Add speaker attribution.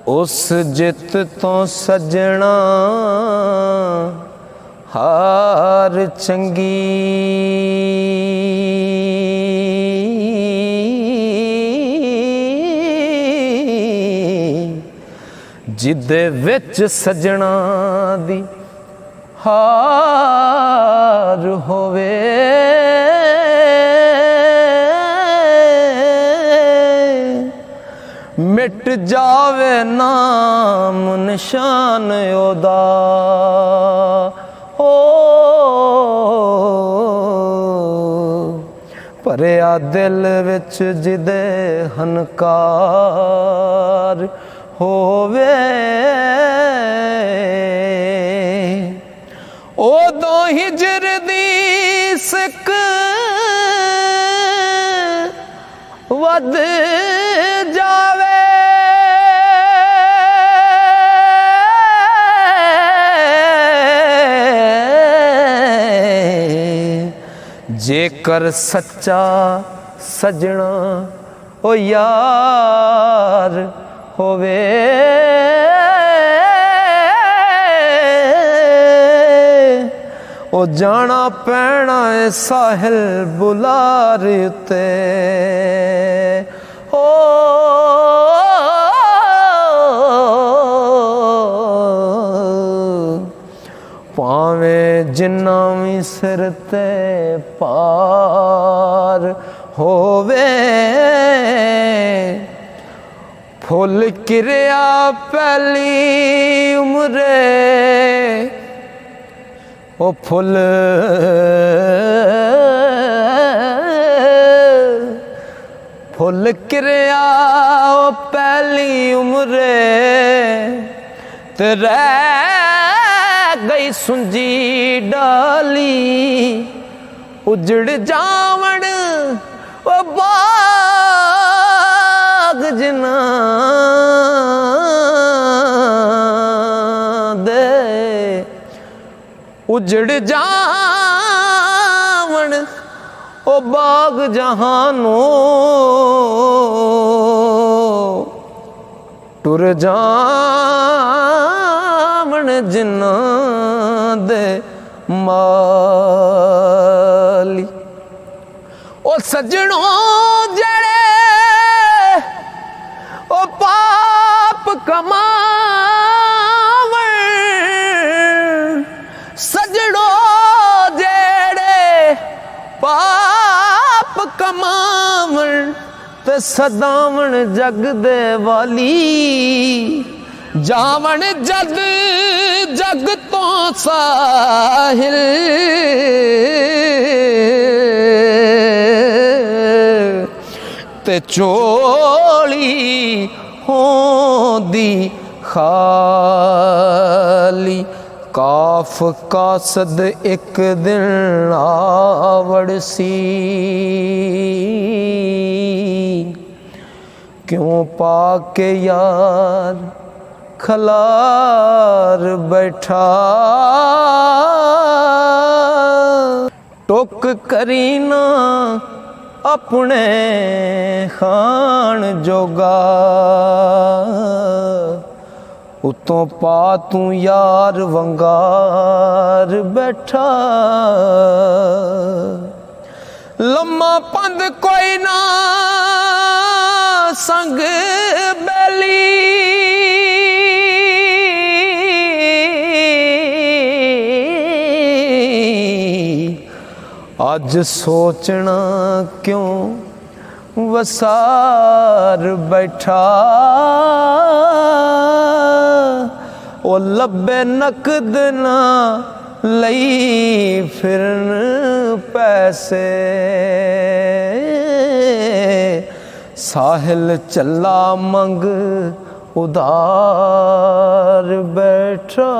Speaker 1: उस जित तो सजना हार चंगी जिदे विच सजना दी हार होवे मिट जावे नाम निशान ओदा हो भरिया दिल विच जिदे हनकार होवे ओदों हिजर दी सिक वध जावे जेकर सच्चा सजना ओ यार होवे ओ जाना पैना है साहिल बुलार ते ओ पावे जिन्ना भी सिर ते पार होवे फुल किरिया पहली उम्रे ओ फुल फुल किरिया ओ पहली उम्रे ते रह गई सुंजी डाली उजड़ जावण ओ बाग जिना दे उजड़ जावण ओ बाग जहानो टुर जावण जिना दे माली ओ सजनों जड़े ओ पाप कमावण सजनों जड़े पाप कमावण ते सदावण जग दे वाली जावण जद जग तो साहिल ते चोली होंदी खाली काफ कासद एक दिन आवड़सी क्यों पाके यार खलार बैठा टोक करीना अपने खान जोगा उतों पा तू यार वंगार बैठा लम्मा पंद कोई ना संग बैली अज सोचना क्यों वसार बैठा ओ लब्बे नकद ना लई फिरन पैसे साहिल चला मंग उधार बैठा।